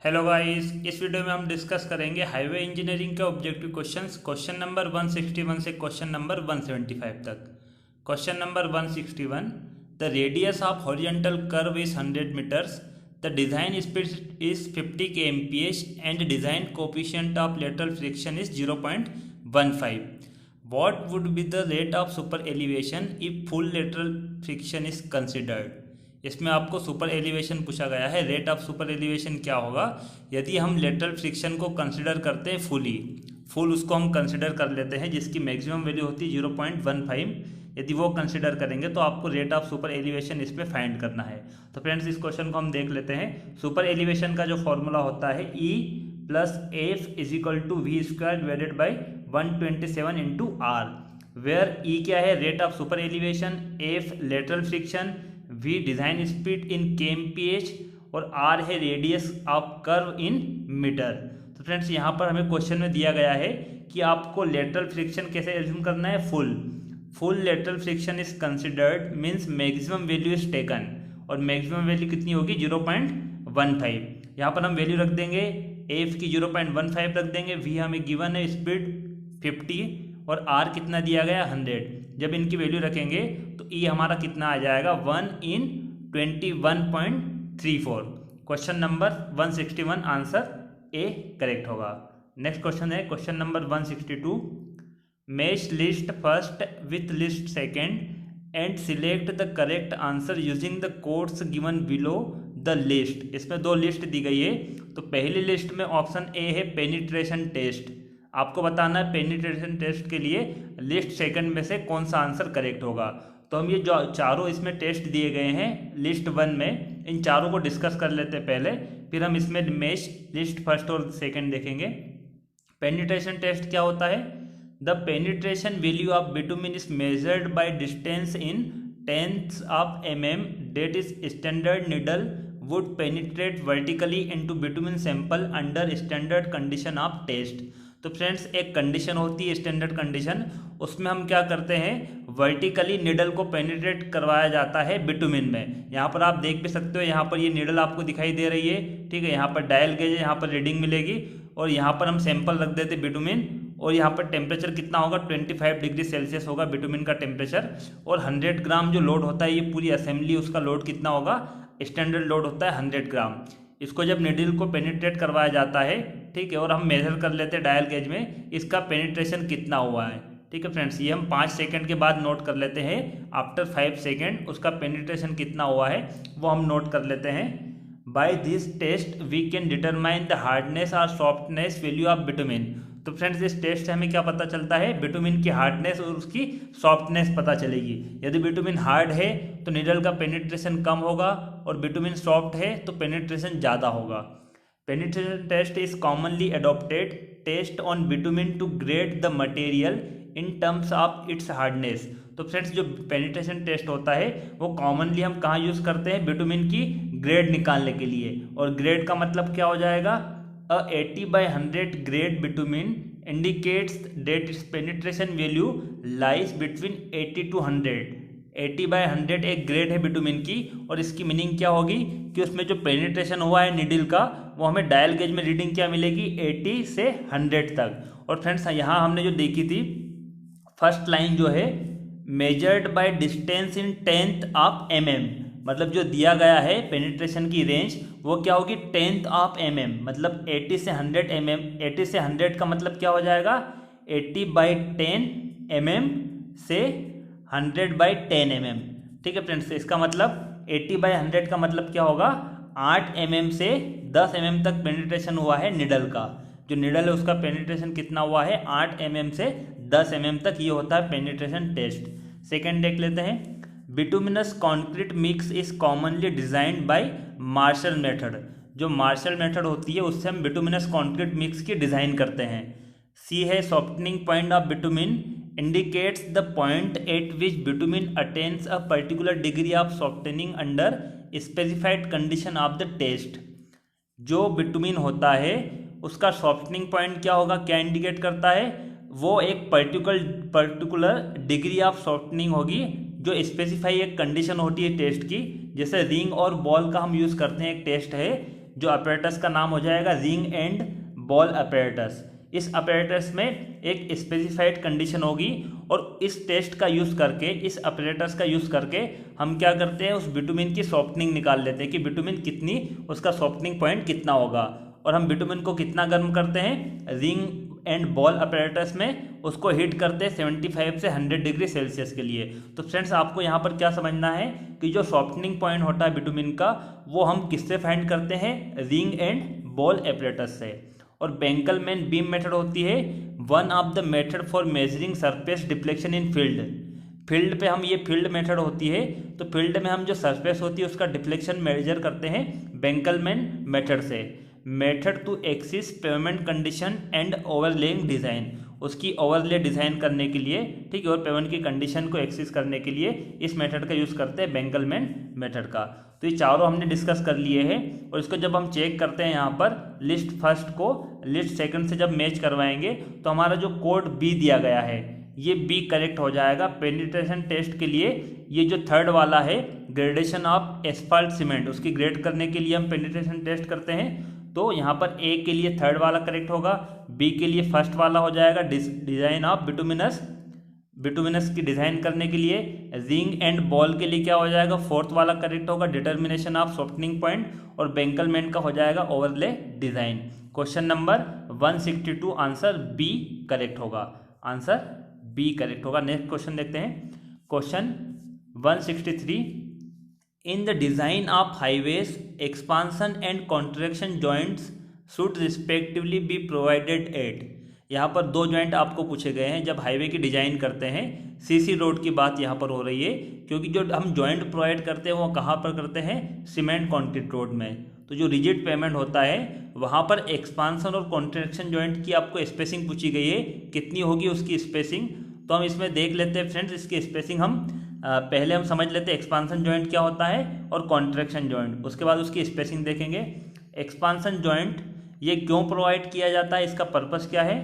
Hello guys, इस video में हम डिस्कस करेंगे हाईवे इंजीनियरिंग के ऑब्जेक्टिव क्वेश्चंस। क्वेश्चन नंबर 161 से क्वेश्चन नंबर 175 तक। Question number 161, the radius of horizontal curve is 100 metres, the design speed is 50 kmph and design coefficient of lateral friction is 0.15। What would be the rate of super elevation if full lateral friction is considered? इसमें आपको super elevation पूछा गया है। Rate of super elevation क्या होगा यदि हम lateral friction को कंसिडर करते हैं फुल उसको हम कंसिडर कर लेते हैं, जिसकी मैक्सिमम वैल्यू होती है 0.15। यदि वो कंसिडर करेंगे तो आपको रेट ऑफ सुपर एलिवेशन इस पर फाइंड करना है। तो फ्रेंड्स, इस क्वेश्चन को हम देख लेते हैं। सुपर एलिवेशन का जो फॉर्मूला होता है E plus F is equal to V square divided by 127 into R, where E क्या है, rate of super elevation, F lateral friction, V design speed in kmph और आर है radius of curve in metre. तो friends, यहाँ पर हमें question में दिया गया है कि आपको लेटरल फ्रिक्शन कैसे एज्यूम करना है। Full lateral friction is considered means maximum value is taken, और मैक्सिमम वैल्यू कितनी होगी 0.15। यहाँ पर हम वैल्यू रख देंगे, एफ की 0.15 रख देंगे, वी हमें गिवन है स्पीड 50 और आर कितना दिया गया 100। जब इनकी वैल्यू रखेंगे तो ई हमारा कितना आ जाएगा 1/21.34। Question number 161 answer A correct होगा। नेक्स्ट क्वेश्चन है question number 162, match list first with list second and select the correct answer using the codes given below the list. इसमें दो लिस्ट दी गई है। तो पहली लिस्ट में ऑप्शन ए है पेनिट्रेशन टेस्ट। आपको बताना है पेनिट्रेशन टेस्ट के लिए लिस्ट सेकंड में से कौन सा आंसर करेक्ट होगा। तो हम ये जो चारों इसमें टेस्ट दिए गए हैं लिस्ट 1 में, इन चारों को डिस्कस कर लेते हैं पहले, फिर हम इसमें मैच लिस्ट फर्स्ट और सेकंड देखेंगे। पेनिट्रेशन टेस्ट क्या होता है, the penetration value of bitumen is measured by distance in tenths of mm that is standard needle would penetrate vertically into bitumen sample under standard condition of test। तो friends, एक condition होती है standard condition, उसमें हम क्या करते हैं, vertically needle को पेनिट्रेट करवाया जाता है बिटुमिन में। यहाँ पर आप देख भी सकते हो, यहाँ पर ये निडल आपको दिखाई दे रही है, ठीक है। यहाँ पर डायल गेज है, यहाँ पर रीडिंग मिलेगी, और यहाँ पर हम सैंपल रख देते बिटुमिन, और यहाँ पर टेम्परेचर कितना होगा 25 डिग्री सेल्सियस होगा बिटुमिन का टेम्परेचर, और 100 ग्राम जो लोड होता है, ये पूरी असेंबली उसका लोड कितना होगा, स्टैंडर्ड लोड होता है 100 ग्राम। इसको जब निडल को पेनिट्रेट करवाया जाता है, ठीक है, और हम मेजर कर लेते हैं डायल गेज में इसका पेनिट्रेशन कितना हुआ है, ठीक है फ्रेंड्स। ये हम 5 सेकंड के बाद नोट कर लेते हैं, आफ्टर 5 सेकंड उसका पेनिट्रेशन कितना हुआ है वो हम नोट कर लेते हैं। By this test we can determine the hardness और सॉफ्टनेस वैल्यू ऑफ बिटुमिन। तो फ्रेंड्स, इस टेस्ट से हमें क्या पता चलता है, बिटुमिन की हार्डनेस और उसकी सॉफ्टनेस पता चलेगी। यदि बिटुमिन हार्ड है तो निडल का पेनिट्रेशन कम होगा, और बिटुमिन सॉफ्ट है तो पेनिट्रेशन ज़्यादा होगा। Penetration test is commonly adopted test on bitumen to grade the material in terms of its hardness. तो फ्रेंड्स, जो पेनिट्रेशन टेस्ट होता है वो कॉमनली हम कहाँ यूज़ करते हैं, बिटुमिन की ग्रेड निकालने के लिए। और ग्रेड का मतलब क्या हो जाएगा, a 80/100 grade bitumen indicates that its penetration value lies between 80 to 100। 80/100 एक ग्रेड है बिटुमिन की, और इसकी मीनिंग क्या होगी कि उसमें जो पेनिट्रेशन हुआ है निडल का, वो हमें डायल गेज में रीडिंग क्या मिलेगी 80 से 100 तक। और फ्रेंड्स, यहाँ हमने जो देखी थी फर्स्ट लाइन जो है, measured by distance in 10th of mm, मतलब जो दिया गया है पेनिट्रेशन की रेंज वो क्या होगी 10th ऑफ mm, मतलब 80 से 100 mm। 80 से 100 का मतलब क्या हो जाएगा 80/10 mm से 100/10 mm, ठीक है फ्रेंड्स। इसका मतलब 80/100 का मतलब क्या होगा 8 mm से 10 mm तक पेनिट्रेशन हुआ है निडल का। जो निडल है उसका पेनिट्रेशन कितना हुआ है 8 mm से 10 mm तक, ये होता है पेनिट्रेशन टेस्ट। सेकेंड देख लेते हैं, bituminous concrete mix is commonly designed by Marshall method. जो मार्शल मेथड होती है उससे हम बिटुमिनस कॉन्क्रीट मिक्स की डिज़ाइन करते हैं। सी है softening point of bitumen indicates the point at which bitumen attains a particular degree of softening under specified condition of the test. जो बिटुमिन होता है उसका सॉफ्टनिंग पॉइंट क्या होगा, क्या इंडिकेट करता है, वो एक पर्टिकुलर डिग्री ऑफ सॉफ्टनिंग होगी जो स्पेसिफाई एक कंडीशन होती है टेस्ट की। जैसे रिंग और बॉल का हम यूज़ करते हैं, एक टेस्ट है जो अपैरेटस का नाम हो जाएगा रिंग एंड बॉल अपैरेटस। इस अपैरेटस में एक स्पेसिफाइड कंडीशन होगी और इस टेस्ट का यूज़ करके, इस अपैरेटस का यूज़ करके हम क्या करते हैं, उस बिटुमिन की सॉफ्टनिंग निकाल लेते हैं कि बिटुमिन कितनी, उसका सॉफ्टनिंग पॉइंट कितना होगा। और हम बिटुमिन को कितना गर्म करते हैं, रिंग एंड बॉल अपैरेटस में उसको हीट करते हैं 75 से 100 डिग्री सेल्सियस के लिए। तो फ्रेंड्स आपको यहाँ पर क्या समझना है कि जो सॉफ्टनिंग पॉइंट होता है बिटुमिन का, वो हम किससे फाइंड करते हैं, रिंग एंड बॉल अपैरेटस से। और बेंकलमैन बीम मेथड होती है one of the method for measuring surface deflection in field पे हम, ये फील्ड मेथड होती है, तो फील्ड में हम जो सरफेस होती है उसका डिफ्लेक्शन मेजर करते हैं बेंकलमैन मेथड से। Method to assess pavement condition and overlaying design, उसकी ओवरले डिज़ाइन करने के लिए, ठीक है, और पेवमेंट की कंडीशन को एक्सिस करने के लिए इस मेथड का यूज़ करते हैं, बेंकलमैन मेथड का। तो ये चारों हमने डिस्कस कर लिए हैं और इसको जब हम चेक करते हैं यहाँ पर लिस्ट फर्स्ट को लिस्ट सेकंड से जब मैच करवाएंगे तो हमारा जो कोड बी दिया गया है ये बी करेक्ट हो जाएगा। पेनिट्रेशन टेस्ट के लिए ये जो थर्ड वाला है ग्रेडेशन ऑफ एस्फाल्ट सीमेंट, उसकी ग्रेड करने के लिए हम पेनिट्रेशन टेस्ट करते हैं, तो यहाँ पर ए के लिए थर्ड वाला करेक्ट होगा, बी के लिए फर्स्ट वाला हो जाएगा डिजाइन ऑफ बिटुमिनस की डिजाइन करने के लिए, रिंग एंड बॉल के लिए क्या हो जाएगा, फोर्थ वाला करेक्ट होगा, डिटर्मिनेशन ऑफ सॉफ्टनिंग पॉइंट, और बेंकलमैन का हो जाएगा overlay design. Question number 162 answer B correct होगा, आंसर बी करेक्ट होगा। नेक्स्ट क्वेश्चन देखते हैं, question 163, in the design of highways expansion and contraction joints should respectively be provided at. यहाँ पर दो जॉइंट आपको पूछे गए हैं जब हाईवे की डिजाइन करते हैं, सीसी रोड की बात यहाँ पर हो रही है, क्योंकि जो हम जॉइंट प्रोवाइड करते हैं वो कहाँ पर करते हैं, सीमेंट कंक्रीट रोड में। तो जो रिजिड पेमेंट होता है वहाँ पर एक्सपांसन और कॉन्ट्रैक्शन जॉइंट की आपको स्पेसिंग पूछी गई है, कितनी होगी उसकी स्पेसिंग। तो हम इसमें देख लेते हैं फ्रेंड्स, इसकी स्पेसिंग हम पहले हम समझ लेते हैं एक्सपांसन जॉइंट क्या होता है और कॉन्ट्रैक्शन जॉइंट, उसके बाद उसकी स्पेसिंग देखेंगे। एक्सपांसन जॉइंट ये क्यों प्रोवाइड किया जाता है, इसका पर्पस क्या है,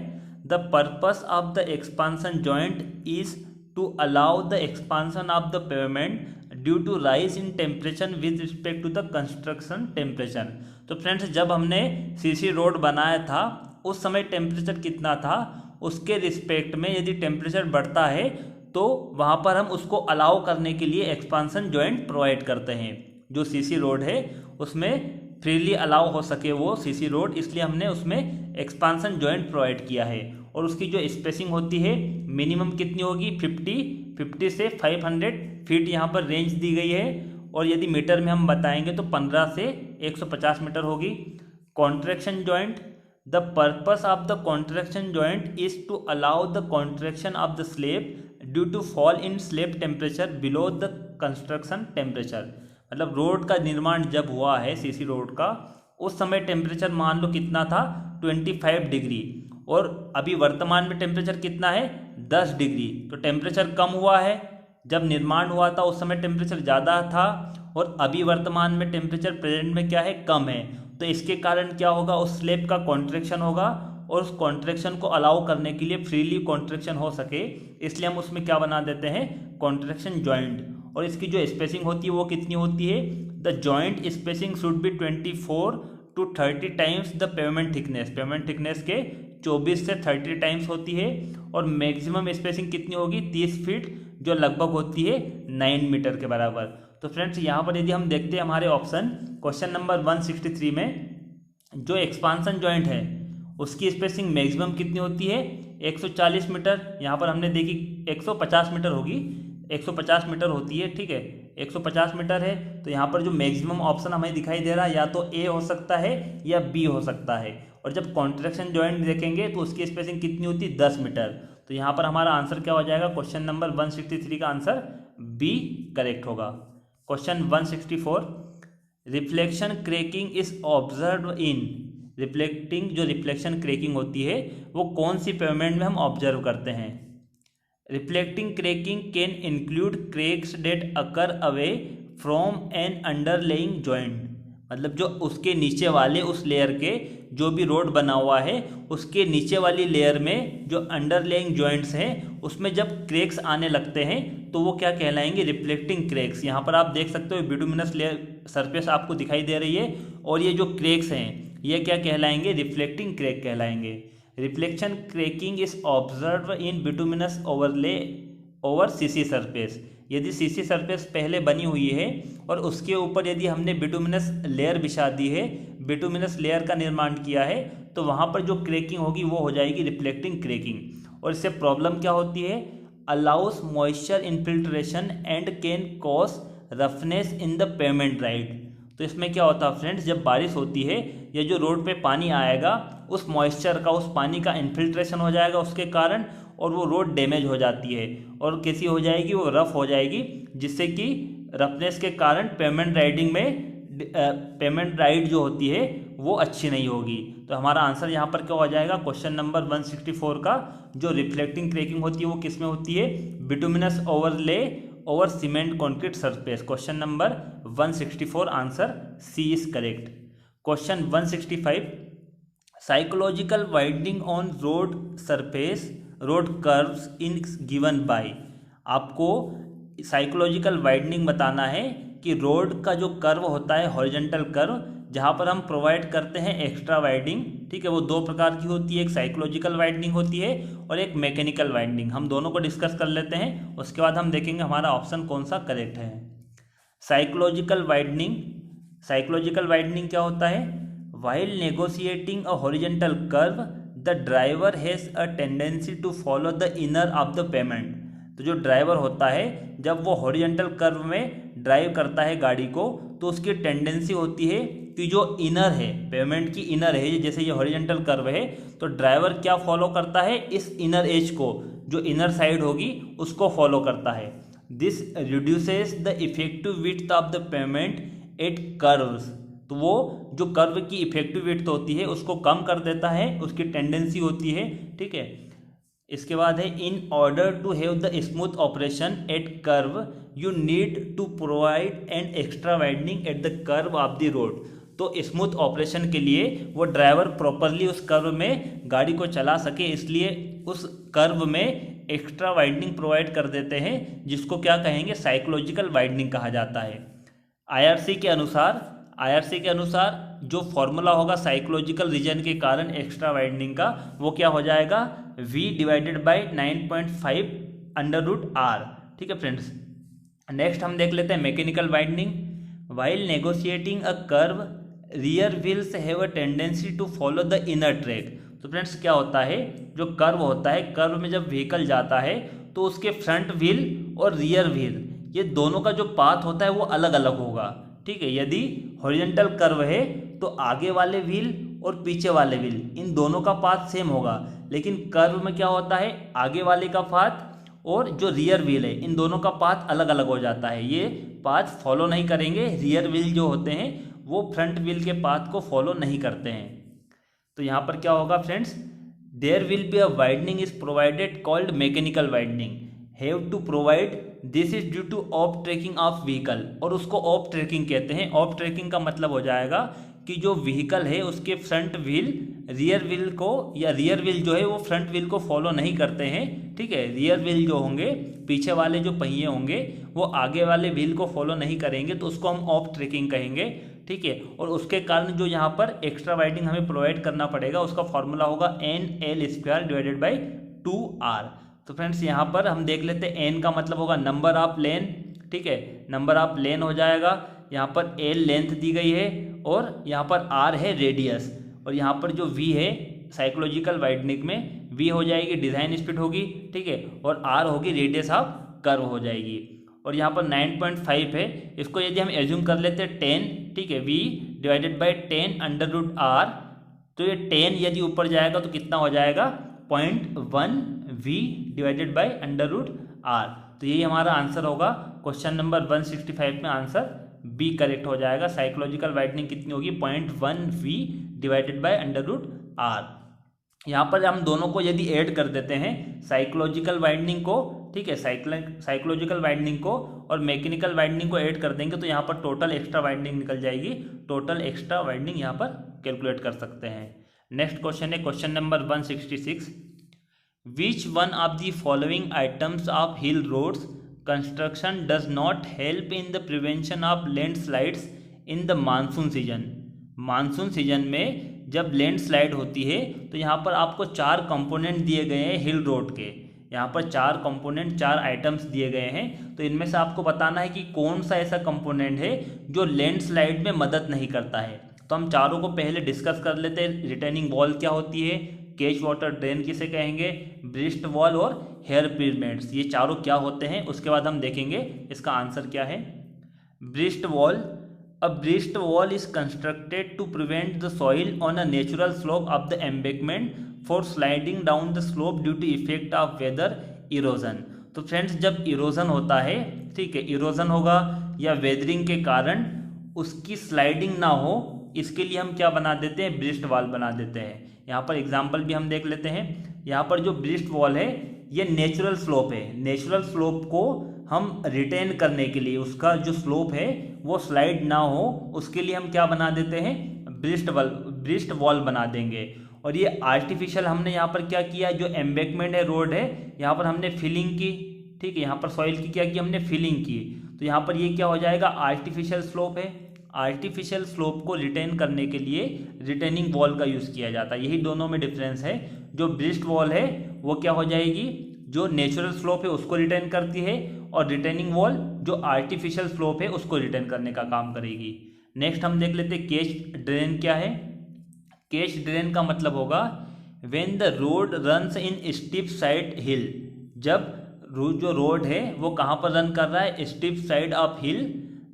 the purpose of the expansion joint is to allow the expansion of the pavement due to rise in temperature with respect to the construction temperature. तो फ्रेंड्स जब हमने सीसी रोड बनाया था उस समय टेम्परेचर कितना था, उसके रिस्पेक्ट में यदि टेम्परेचर बढ़ता है तो वहाँ पर हम उसको अलाउ करने के लिए एक्सपांसन जॉइंट प्रोवाइड करते हैं। जो सीसी रोड है उसमें फ्रीली अलाउ हो सके वो सीसी रोड, इसलिए हमने उसमें एक्सपांसन जॉइंट प्रोवाइड किया है। और उसकी जो स्पेसिंग होती है मिनिमम कितनी होगी, 50 से 500 फीट यहाँ पर रेंज दी गई है, और यदि मीटर में हम बताएंगे तो 15 से 150 मीटर होगी। Contraction joint, the purpose of the contraction joint is to allow the contraction of the slab due to fall in slab temperature below the construction temperature. मतलब रोड का निर्माण जब हुआ है सीसी रोड का, उस समय टेम्परेचर मान लो कितना था, 25 डिग्री, और अभी वर्तमान में टेम्परेचर कितना है, 10 डिग्री। तो टेम्परेचर कम हुआ है, जब निर्माण हुआ था उस समय टेम्परेचर ज़्यादा था, और अभी वर्तमान में टेम्परेचर प्रेजेंट में क्या है, कम है। तो इसके कारण क्या होगा, उस स्लैब का कॉन्ट्रैक्शन होगा, और उस कॉन्ट्रैक्शन को अलाउ करने के लिए फ्रीली कॉन्ट्रैक्शन हो सके, इसलिए हम उसमें क्या बना देते हैं, कॉन्ट्रैक्शन जॉइंट। और इसकी जो स्पेसिंग होती है वो कितनी होती है, the joint spacing should be 24 to 30 times the pavement thickness. Pavement thickness के 24 से 30 टाइम्स होती है। और मैक्सिमम स्पेसिंग कितनी होगी, 30 फीट, जो लगभग होती है 9 मीटर के बराबर। तो फ्रेंड्स यहाँ पर यदि हम देखते हैं हमारे ऑप्शन क्वेश्चन नंबर 163 में, जो एक्सपांसन जॉइंट है उसकी स्पेसिंग मैक्सिमम कितनी होती है, 140 मीटर। यहाँ पर हमने देखी 150 मीटर होगी, 150 मीटर होती है, ठीक है, 150 मीटर है। तो यहाँ पर जो मैक्सिमम ऑप्शन हमें दिखाई दे रहा है या तो ए हो सकता है या बी हो सकता है। और जब कॉन्ट्रैक्शन जॉइंट देखेंगे तो उसकी स्पेसिंग कितनी होती है, 10 मीटर। तो यहाँ पर हमारा आंसर क्या हो जाएगा, क्वेश्चन नंबर 163 का आंसर बी करेक्ट होगा। Question 164, reflection cracking is observe in. Reflecting, जो रिफ्लेक्शन क्रैकिंग होती है वो कौन सी पेवमेंट में हम ऑब्जर्व करते हैं। Reflecting cracking can include cracks that occur away from an underlying joint. मतलब जो उसके नीचे वाले उस लेयर के जो भी रोड बना हुआ है उसके नीचे वाली लेयर में जो अंडरलेइंग जॉइंट्स हैं उसमें जब क्रैक्स आने लगते हैं तो वो क्या कहलाएंगे, रिफ्लेक्टिंग क्रैक्स। यहाँ पर आप देख सकते हो बिटुमिनस लेयर सरफेस आपको दिखाई दे रही है और ये जो क्रैक्स हैं ये क्या कहलाएंगे, रिफ्लेक्टिंग क्रैक कहलाएंगे। Reflection cracking is observe in bituminous overlay over CC surface. यदि सीसी सरफेस पहले बनी हुई है और उसके ऊपर यदि हमने बिटुमिनस लेयर बिछा दी है, बिटुमिनस लेयर का निर्माण किया है, तो वहाँ पर जो क्रैकिंग होगी वो हो जाएगी रिफ्लेक्टिंग क्रैकिंग। और इससे प्रॉब्लम क्या होती है, allow us moisture infiltration and can cause roughness in the payment ride. तो इसमें क्या होता है फ्रेंड्स, जब बारिश होती है या जो रोड पे पानी आएगा उस मॉइस्चर का, उस पानी का इन्फिल्ट्रेशन हो जाएगा उसके कारण, और वो रोड डैमेज हो जाती है और कैसी हो जाएगी, वो रफ हो जाएगी, जिससे कि रफनेस के कारण पेमेंट राइडिंग में पेमेंट राइड जो होती है वो अच्छी नहीं होगी। तो हमारा आंसर यहाँ पर क्या हो जाएगा, क्वेश्चन नंबर 164 का जो रिफ्लेक्टिंग क्रैकिंग होती है वो किस में होती है, bituminous overlay over cement concrete surface. Question number 164 answer C is correct. Question 165, psychological widening on road surface road curves in given by. आपको साइकोलॉजिकल वाइडनिंग बताना है कि रोड का जो कर्व होता है हॉरिजॉन्टल कर्व, जहाँ पर हम प्रोवाइड करते हैं एक्स्ट्रा वाइडनिंग, ठीक है, वो दो प्रकार की होती है, एक साइकोलॉजिकल वाइडनिंग होती है और एक मैकेनिकल वाइडनिंग। हम दोनों को डिस्कस कर लेते हैं, उसके बाद हम देखेंगे हमारा ऑप्शन कौन सा करेक्ट है। साइकोलॉजिकल वाइडनिंग, साइकोलॉजिकल वाइडनिंग क्या होता है, while negotiating a horizontal curve the driver has a tendency to follow the inner of the pavement. तो जो ड्राइवर होता है जब वो हॉरिजॉन्टल कर्व में ड्राइव करता है गाड़ी को, तो उसकी टेंडेंसी होती है कि जो इनर है, पेमेंट की इनर है, जैसे ये हॉरिजॉन्टल कर्व है तो ड्राइवर क्या फॉलो करता है, इस इनर एज को, जो इनर साइड होगी उसको फॉलो करता है। This reduces the effective width of the pavement at curves. तो वो जो कर्व की इफेक्टिव विड्थ होती है उसको कम कर देता है, उसकी टेंडेंसी होती है, ठीक है। इसके बाद है, in order to have the smooth operation at curve you need to provide an extra widening at the curve of the road. तो स्मूथ ऑपरेशन के लिए वो ड्राइवर प्रॉपरली उस कर्व में गाड़ी को चला सके, इसलिए उस कर्व में एक्स्ट्रा वाइडनिंग प्रोवाइड कर देते हैं, जिसको क्या कहेंगे, साइकोलॉजिकल वाइडनिंग कहा जाता है। आईआरसी के अनुसार जो फॉर्मूला होगा साइकोलॉजिकल रीजन के कारण एक्स्ट्रा वाइडनिंग का, वो क्या हो जाएगा, v डिवाइडेड बाई 9.5 √r। ठीक है फ्रेंड्स। नेक्स्ट हम देख लेते हैं mechanical widening. While negotiating a curve rear wheels have a tendency to follow the inner track. तो फ्रेंड्स क्या होता है, जो कर्व होता है, कर्व में जब व्हीकल जाता है तो उसके फ्रंट व्हील और रियर व्हील, ये दोनों का जो पाथ होता है वो अलग अलग होगा, ठीक है। यदि हॉरिजॉन्टल कर्व है तो आगे वाले व्हील और पीछे वाले व्हील, इन दोनों का पाथ सेम होगा, लेकिन कर्व में क्या होता है, आगे वाले का पाथ और जो रियर व्हील है इन दोनों का पाथ अलग अलग हो जाता है, ये पाथ फॉलो नहीं करेंगे। रियर व्हील जो होते हैं वो फ्रंट व्हील के पाथ को फॉलो नहीं करते हैं। तो यहाँ पर क्या होगा friends, there will be a widening is provided called mechanical widening, have to provide, this is due to off tracking of vehicle, और उसको ऑफ ट्रैकिंग कहते हैं। ऑफ ट्रैकिंग का मतलब हो जाएगा कि जो व्हीकल है उसके फ्रंट व्हील रियर व्हील को, या रियर व्हील जो है वो फ्रंट व्हील को फॉलो नहीं करते हैं, ठीक है। रियर व्हील जो होंगे, पीछे वाले जो पहिए होंगे वो आगे वाले व्हील को फॉलो नहीं करेंगे, तो उसको हम ऑफ ट्रैकिंग कहेंगे, ठीक है। और उसके कारण जो यहाँ पर एक्स्ट्रा वाइडनिंग हमें प्रोवाइड करना पड़ेगा, उसका फॉर्मूला होगा NL² डिवाइडेड बाई 2R। तो फ्रेंड्स यहाँ पर हम देख लेते हैं, N का मतलब होगा नंबर ऑफ लेन, ठीक है, नंबर ऑफ लेन हो जाएगा। यहाँ पर L लेंथ दी गई है और यहाँ पर R है रेडियस, और यहाँ पर जो V है साइकोलॉजिकल वाइडनिंग में, V हो जाएगी डिज़ाइन स्पीड होगी, ठीक है, और R होगी रेडियस ऑफ कर्व हो जाएगी। और यहाँ पर 9.5 है, इसको यदि हम एज्यूम कर लेते हैं 10, ठीक है, V डिवाइडेड बाई 10 √R, तो ये 10 यदि ऊपर जाएगा तो कितना हो जाएगा, 0.1 V डिवाइडेड बाई √R। तो यही हमारा आंसर होगा। क्वेश्चन नंबर 165 में आंसर बी करेक्ट हो जाएगा। साइकोलॉजिकल वाइडनिंग कितनी होगी, 0.1 V डिवाइडेड बाई √R। यहाँ पर हम दोनों को यदि ऐड कर देते हैं, साइकोलॉजिकल वाइडनिंग को ठीक है, साइकोलॉजिकल वाइंडिंग को और मैकेनिकल वाइंडिंग को ऐड कर देंगे तो यहाँ पर टोटल एक्स्ट्रा वाइंडिंग निकल जाएगी। टोटल एक्स्ट्रा वाइंडिंग यहाँ पर कैलकुलेट कर सकते हैं। नेक्स्ट क्वेश्चन है question number 166। Which one of the following items of hill roads construction does not help in the prevention of landslides in the monsoon season. Monsoon season में जब landslide होती है तो यहाँ पर आपको 4 कंपोनेंट दिए गए हैं हिल रोड के। यहाँ पर 4 कंपोनेंट, 4 आइटम्स दिए गए हैं, तो इनमें से आपको बताना है कि कौन सा ऐसा कंपोनेंट है जो लैंडस्लाइड में मदद नहीं करता है। तो हम चारों को पहले डिस्कस कर लेते हैं। रिटेनिंग वॉल क्या होती है, केज वाटर ड्रेन किसे कहेंगे, ब्रिस्ट वॉल और हेयर पिरमिड्स, ये चारों क्या होते हैं, उसके बाद हम देखेंगे इसका आंसर क्या है। Breast wall, a breast wall is constructed to prevent the soil on a natural slope of the embankment for sliding down the slope due to effect of weather erosion। तो फ्रेंड्स जब erosion होता है, ठीक है, erosion होगा या weathering के कारण उसकी स्लाइडिंग ना हो, इसके लिए हम क्या बना देते हैं, ब्रिस्ट वॉल बना देते हैं। यहाँ पर एग्जाम्पल भी हम देख लेते हैं। यहाँ पर जो ब्रिस्ट वॉल है ये नेचुरल स्लोप है। नेचुरल स्लोप को हम रिटेन करने के लिए, उसका जो स्लोप है वो स्लाइड ना हो, उसके लिए हम क्या बना देते हैं, ब्रिस्ट वॉल बना देंगे। और ये आर्टिफिशियल हमने यहाँ पर क्या किया, जो एम्बैंकमेंट है, रोड है, यहाँ पर हमने फिलिंग की, ठीक है, यहाँ पर सॉइल की क्या की, हमने फिलिंग की। तो यहाँ पर ये क्या हो जाएगा, आर्टिफिशियल स्लोप है। आर्टिफिशियल स्लोप को रिटेन करने के लिए रिटेनिंग वॉल का यूज़ किया जाता है। यही दोनों में डिफरेंस है। जो ब्रिस्ट वॉल है वो क्या हो जाएगी, जो नेचुरल स्लोप है उसको रिटेन करती है, और रिटेनिंग वॉल जो आर्टिफिशियल स्लोप है उसको रिटेन करने का काम करेगी। नेक्स्ट हम देख लेते हैं केज ड्रेन क्या है। केज ड्रेन का मतलब होगा when the road runs in steep side hill. जब जो रोड है वो कहाँ पर रन कर रहा है, steep side of hill,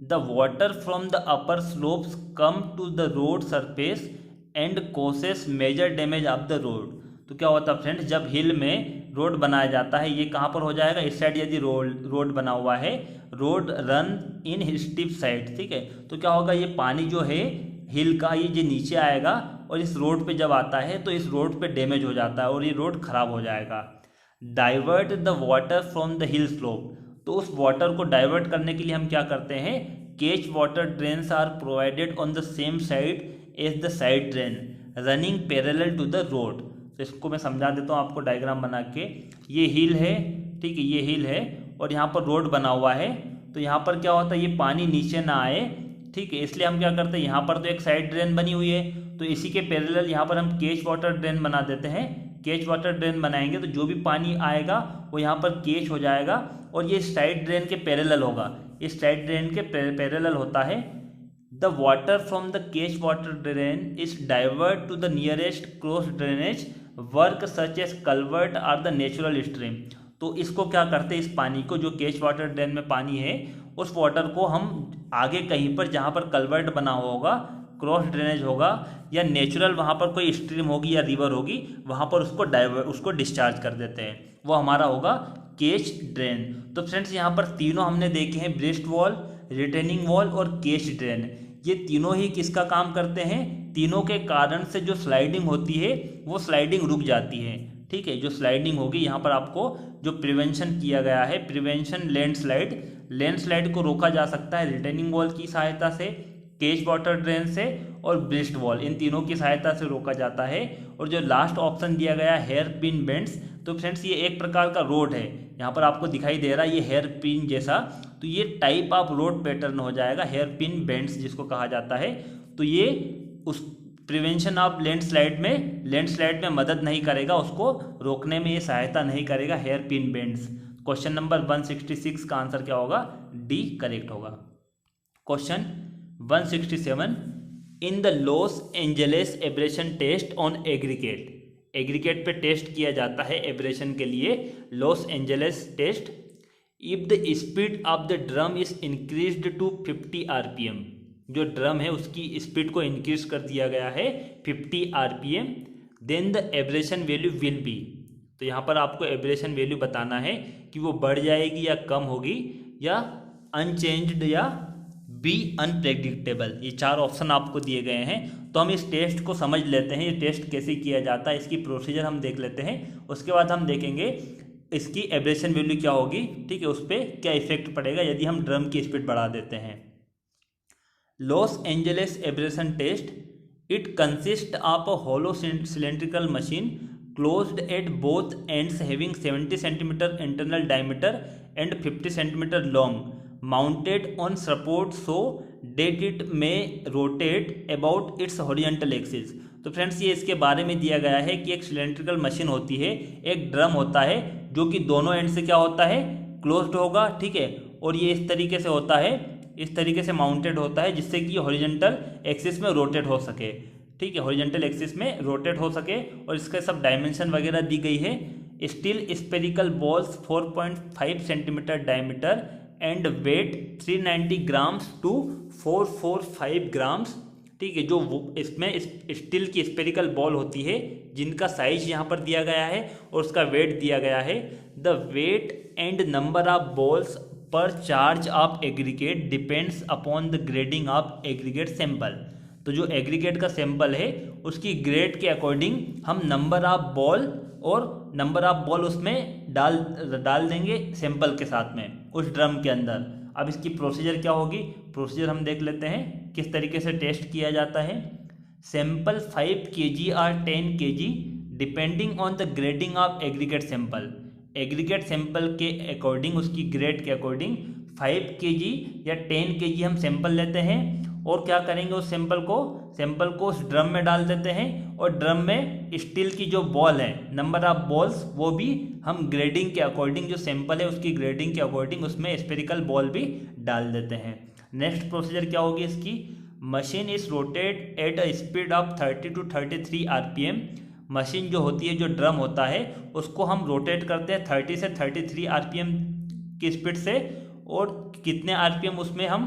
the water from the upper slopes come to the road surface and causes major damage of the road. तो क्या होता है फ्रेंड्स, जब हिल में रोड बनाया जाता है, ये कहाँ पर हो जाएगा, इस साइड यदि रोड बना हुआ है, road run in steep side, ठीक है, तो क्या होगा, ये पानी जो है हिल का ये जो नीचे आएगा और इस रोड पे जब आता है तो इस रोड पे डैमेज हो जाता है और ये रोड खराब हो जाएगा। Divert the water from the hill slope. तो उस वाटर को डाइवर्ट करने के लिए हम क्या करते हैं, catch water drains are provided on the same side as the side drain running parallel to the road. तो इसको मैं समझा देता हूँ आपको डायग्राम बना के। ये हिल है, ठीक है, ये हिल है और यहाँ पर रोड बना हुआ है। तो यहाँ पर क्या होता है, ये पानी नीचे ना आए, ठीक है, इसलिए हम क्या करते हैं, यहाँ पर तो एक साइड ड्रेन बनी हुई है, तो इसी के पैरेलल यहाँ पर हम केज वाटर ड्रेन बना देते हैं। केज वाटर ड्रेन बनाएंगे तो जो भी पानी आएगा वो यहाँ पर केज हो जाएगा और ये साइड ड्रेन के पैरेलल होगा। इस साइड ड्रेन के पैरेलल होता है। The water from the cage water drain is diverted to the nearest cross drainage work such as culvert or the natural stream। तो इसको क्या करते हैं, इस पानी को, जो केज वाटर ड्रेन में पानी है, उस वाटर को हम आगे कहीं पर जहाँ पर कल्वर्ट बना हुआ होगा, क्रॉस ड्रेनेज होगा या नेचुरल वहाँ पर कोई स्ट्रीम होगी या रिवर होगी, वहाँ पर उसको डिस्चार्ज कर देते हैं, वो हमारा होगा केज ड्रेन। तो फ्रेंड्स यहाँ पर तीनों हमने देखे हैं, ब्रेस्ट वॉल, रिटेनिंग वॉल और केज ड्रेन। ये तीनों ही किसका काम करते हैं, तीनों के कारण से जो स्लाइडिंग होती है वो स्लाइडिंग रुक जाती है, ठीक है, जो स्लाइडिंग होगी यहाँ पर आपको जो प्रिवेंशन किया गया है, प्रिवेंशन लैंडस्लाइड को रोका जा सकता है रिटेनिंग वॉल की सहायता से, केज वाटर ड्रेन से और ब्रिस्ट वॉल, इन तीनों की सहायता से रोका जाता है। और जो लास्ट ऑप्शन दिया गया है हेयर पिन बेंड्स, तो फ्रेंड्स ये एक प्रकार का रोड है, यहाँ पर आपको दिखाई दे रहा है ये हेयर पिन जैसा, तो ये टाइप ऑफ रोड पैटर्न हो जाएगा, हेयर पिन बेंड्स जिसको कहा जाता है। तो ये उस प्रिवेंशन ऑफ लैंडस्लाइड में मदद नहीं करेगा, उसको रोकने में ये सहायता नहीं करेगा, hairpin bends. Question number 166 का आंसर क्या होगा, डी करेक्ट होगा। Question 167, in the Los Angeles abrasion test on aggregate. Aggregate पे टेस्ट किया जाता है एब्रेशन के लिए, Los Angeles test. If the speed of the drum is increased to 50 RPM, जो ड्रम है उसकी स्पीड को इंक्रीज कर दिया गया है 50 RPM, then the abrasion value will be. तो यहाँ पर आपको एब्रेशन वैल्यू बताना है कि वो बढ़ जाएगी या कम होगी या अनचेंज्ड या बी अनप्रेडिक्टेबल। ये 4 ऑप्शन आपको दिए गए हैं। तो हम इस टेस्ट को समझ लेते हैं, ये टेस्ट कैसे किया जाता है, इसकी प्रोसीजर हम देख लेते हैं, उसके बाद हम देखेंगे इसकी एब्रेशन वैल्यू क्या होगी, ठीक है, उस पर क्या इफेक्ट पड़ेगा यदि हम ड्रम की स्पीड बढ़ा देते हैं। Los Angeles abrasion test, it consist of a hollow cylindrical machine closed at both ends having 70 centimeter internal diameter and 50 centimeter long, mounted on support so that it may rotate about its horizontal axis। तो friends ये इसके बारे में दिया गया है कि एक सिलेंड्रिकल मशीन होती है, एक ड्रम होता है जो कि दोनों एंड से क्या होता है, क्लोज्ड होगा, ठीक है, और ये इस तरीके से होता है, इस तरीके से माउंटेड होता है जिससे कि हॉरिजॉन्टल एक्सिस में रोटेट हो सके, ठीक है, हॉरिजॉन्टल एक्सिस में रोटेट हो सके। और इसके सब डायमेंशन वगैरह दी गई है। Steel spherical balls 4.5 centimetre diameter and weight 390 grams to 445 grams, ठीक है, जो इसमें स्टील की स्पेरिकल बॉल होती है जिनका साइज यहाँ पर दिया गया है और उसका वेट दिया गया है। The weight and number of balls per charge of aggregate depends upon the grading of aggregate sample. तो जो एग्रीगेट का सैंपल है उसकी ग्रेड के अकॉर्डिंग हम नंबर ऑफ बॉल और नंबर ऑफ बॉल उसमें डाल देंगे सैंपल के साथ में उस ड्रम के अंदर। अब इसकी प्रोसीजर क्या होगी, प्रोसीजर हम देख लेते हैं किस तरीके से टेस्ट किया जाता है। सैंपल 5 kg और 10 kg depending on the grading of aggregate sample. Aggregate sample के अकॉर्डिंग, उसकी ग्रेड के अकॉर्डिंग 5 kg या 10 kg हम सैंपल लेते हैं और क्या करेंगे, उस सैंपल को उस ड्रम में डाल देते हैं और ड्रम में स्टील की जो बॉल है, नंबर ऑफ बॉल्स, वो भी हम ग्रेडिंग के अकॉर्डिंग, जो सैंपल है उसकी ग्रेडिंग के अकॉर्डिंग उसमें स्पेरिकल बॉल भी डाल देते हैं। नेक्स्ट प्रोसीजर क्या होगी इसकी, machine is rotate at a speed of 30 to 33 RPM। Machine जो होती है, जो ड्रम होता है, उसको हम रोटेट करते हैं 30 से 33 RPM की स्पीड से। और कितने RPM उसमें हम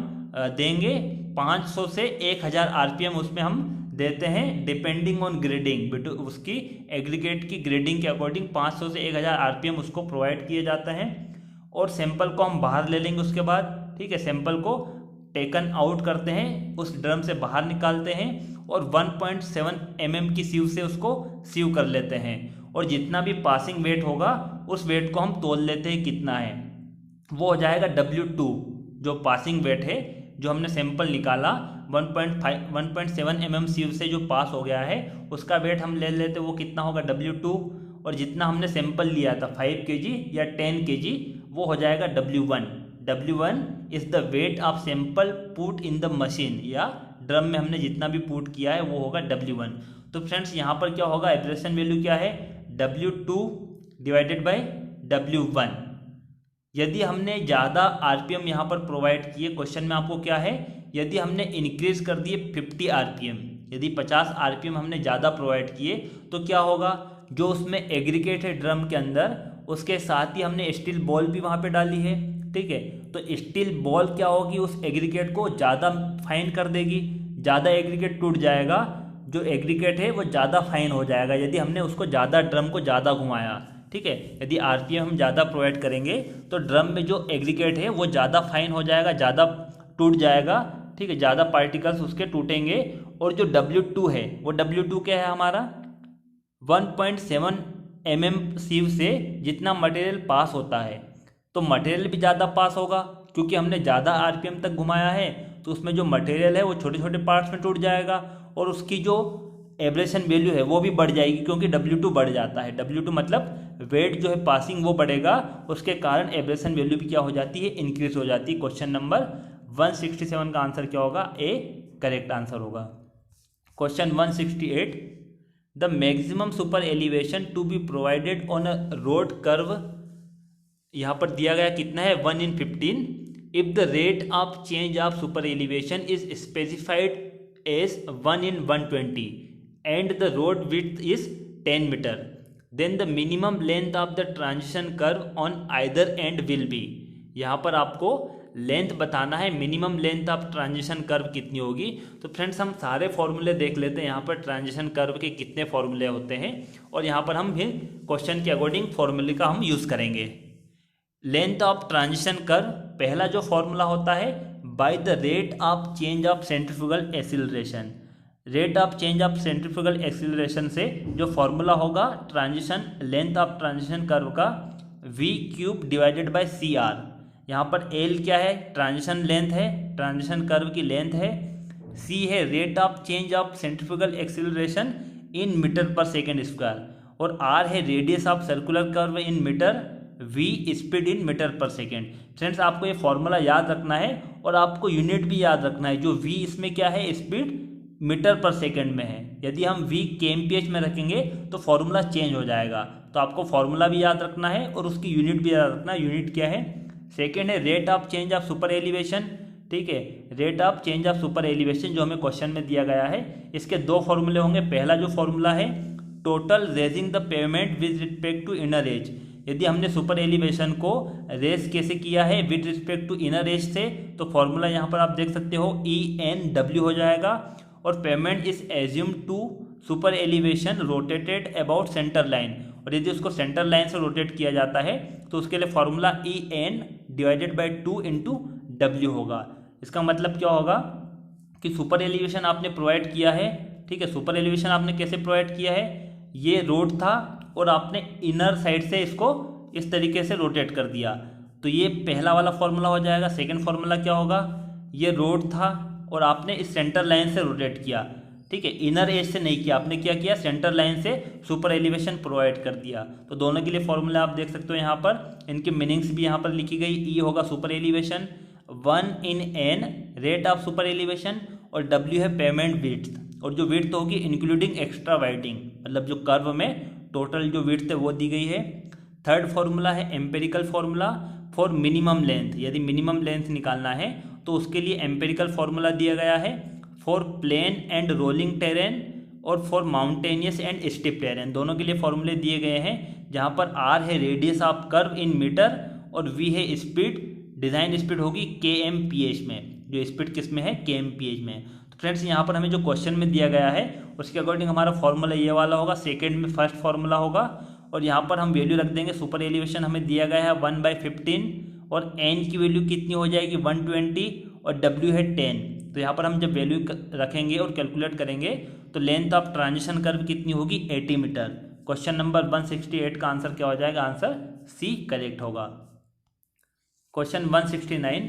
देंगे, 500 से 1000 RPM उसमें हम देते हैं डिपेंडिंग ऑन ग्रेडिंग। उसकी एग्रीगेट की ग्रेडिंग के अकॉर्डिंग 500 से 1000 RPM उसको प्रोवाइड किए जाते हैं। और सैंपल को हम बाहर ले लेंगे उसके बाद, ठीक है, सैंपल को टेकन आउट करते हैं, उस ड्रम से बाहर निकालते हैं और 1.7 mm की सीव से उसको सीव कर लेते हैं। और जितना भी पासिंग वेट होगा उस वेट को हम तोल लेते हैं कितना है, वो हो जाएगा W2। जो पासिंग वेट है, जो हमने सैंपल निकाला 1.7 mm सीव से जो पास हो गया है, उसका वेट हम ले लेते, वो कितना होगा W2। और जितना हमने सैंपल लिया था 5 kg या 10 kg, वो हो जाएगा W1। W1 is the weight of sample put in the machine, या ड्रम में हमने जितना भी पुट किया है वो होगा W1। तो फ्रेंड्स यहाँ पर क्या होगा, एब्रेशन वैल्यू क्या है, W2 डिवाइडेड बाई W1। यदि हमने ज़्यादा RPM यहाँ पर प्रोवाइड किए, क्वेश्चन में आपको क्या है, यदि हमने इंक्रीज कर दिए 50 RPM, यदि 50 RPM हमने ज़्यादा प्रोवाइड किए तो क्या होगा, जो उसमें एग्रीगेट है ड्रम के अंदर, उसके साथ ही हमने स्टील बॉल भी वहाँ पे डाली है, ठीक है, तो स्टील बॉल क्या होगी, उस एग्रीगेट को ज़्यादा फाइन कर देगी, ज़्यादा एग्रीगेट टूट जाएगा, जो एग्रीगेट है वो ज़्यादा फाइन हो जाएगा यदि हमने उसको ज़्यादा, ड्रम को ज़्यादा घुमाया, ठीक है। यदि RPM हम ज़्यादा प्रोवाइड करेंगे तो ड्रम में जो एग्रीगेट है वो ज़्यादा फाइन हो जाएगा, ज़्यादा टूट जाएगा, ठीक है, ज़्यादा पार्टिकल्स उसके टूटेंगे। और जो W2 है, वो W2 क्या है हमारा, 1.7 mm सीव से जितना मटेरियल पास होता है, तो मटेरियल भी ज़्यादा पास होगा क्योंकि हमने ज़्यादा RPM तक घुमाया है, तो उसमें जो मटेरियल है वो छोटे छोटे पार्ट्स में टूट जाएगा और उसकी जो एब्रेशन वैल्यू है वो भी बढ़ जाएगी क्योंकि W2 बढ़ जाता है। W2 मतलब वेट जो है पासिंग वो बढ़ेगा, उसके कारण एब्रेशन वैल्यू भी क्या हो जाती है, इंक्रीज हो जाती है। क्वेश्चन नंबर 167 का आंसर क्या होगा, ए करेक्ट आंसर होगा। Question 168, the maximum super elevation to be provided on a road curve, यहाँ पर दिया गया कितना है, 1/15। If the rate of change of super elevation is specified as 1/120 and the road width is 10 meter, then the minimum length of the transition curve on either end will be। यहाँ पर आपको length बताना है, minimum length of transition curve कितनी होगी। तो friends हम सारे फॉर्मूले देख लेते हैं, यहाँ पर ट्रांजिशन कर्व के कितने फॉर्मूले होते हैं और यहाँ पर हम फिर क्वेश्चन के अकॉर्डिंग फॉर्मूले का हम यूज़ करेंगे। लेंथ ऑफ ट्रांजिशन कर्व, पहला जो फॉर्मूला होता है, by the rate of change of centrifugal acceleration. Rate of change of centrifugal acceleration से जो फॉर्मूला होगा transition, length of transition curve का, V cube divided by C R. यहाँ पर एल क्या है, ट्रांजिशन लेंथ है, ट्रांजिशन कर्व की लेंथ है, सी है rate of change of centrifugal acceleration in metre per second square, और आर है radius of circular curve in metre, we speed in metre per second. Friends आपको ये formula याद रखना है और आपको यूनिट भी याद रखना है। जो वी इसमें क्या है, स्पीड मीटर पर सेकेंड में है। यदि हम वी kmph में रखेंगे तो फॉर्मूला चेंज हो जाएगा। तो आपको फॉर्मूला भी याद रखना है और उसकी यूनिट भी याद रखना है। यूनिट क्या है, सेकेंड है rate of change of super elevation, ठीक है, rate of change of super elevation जो हमें क्वेश्चन में दिया गया है। इसके दो फॉर्मूले होंगे। पहला जो फॉर्मूला है total raising the pavement with respect to inner edge. यदि हमने सुपर एलिवेशन को रेस कैसे किया है, with respect to inner edge से, तो फॉर्मूला यहाँ पर आप देख सकते हो ENW हो जाएगा। और pavement is assume to super elevation rotated about centre line, और यदि उसको सेंटर लाइन से रोटेट किया जाता है तो उसके लिए formula EN divided by 2 into W होगा। इसका मतलब क्या होगा कि सुपर एलिवेशन आपने प्रोवाइड किया है, ठीक है, सुपर एलिवेशन आपने कैसे प्रोवाइड किया है, ये रोड था और आपने इनर साइड से इसको इस तरीके से रोटेट कर दिया, तो ये पहला वाला फॉर्मूला हो जाएगा। सेकंड फॉर्मूला क्या होगा, ये रोड था और आपने इस सेंटर लाइन से रोटेट किया, ठीक है, इनर एज से नहीं किया, आपने क्या किया, सेंटर लाइन से सुपर एलिवेशन प्रोवाइड कर दिया। तो दोनों के लिए फॉर्मूला आप देख सकते हो यहाँ पर, इनकी मीनिंग्स भी यहाँ पर लिखी गई। E होगा super elevation, 1 in n rate of super elevation, और W है पेमेंट विड्थ, और जो विड्थ होगी इंक्लूडिंग एक्स्ट्रा वाइडिंग, मतलब जो कर्व में टोटल जो विड्थ है वो दी गई है। थर्ड फॉर्मूला है empirical formula for minimum length. यदि मिनिमम लेंथ निकालना है तो उसके लिए एम्पेरिकल फॉर्मूला दिया गया है for plain and rolling terrain और for mountainous and steep terrain. दोनों के लिए फॉर्मूले दिए गए हैं, जहाँ पर R है radius of curve in metre और V है स्पीड, डिज़ाइन स्पीड होगी kmph में, जो स्पीड किस में है, kmph में। तो फ्रेंड्स यहाँ पर हमें जो क्वेश्चन में दिया गया है उसके अकॉर्डिंग हमारा फॉर्मूला ये वाला होगा, सेकेंड में फर्स्ट फॉर्मूला होगा, और यहाँ पर हम वैल्यू रख देंगे। सुपर एलिवेशन हमें दिया गया है 1/15 और n की वैल्यू कितनी हो जाएगी 120 और W है 10। तो यहाँ पर हम जब वैल्यू रखेंगे और कैलकुलेट करेंगे तो लेंथ ऑफ ट्रांजिशन कर्व कितनी होगी 80 मीटर। क्वेश्चन नंबर 168 का आंसर क्या हो जाएगा, आंसर C करेक्ट होगा। Question 169,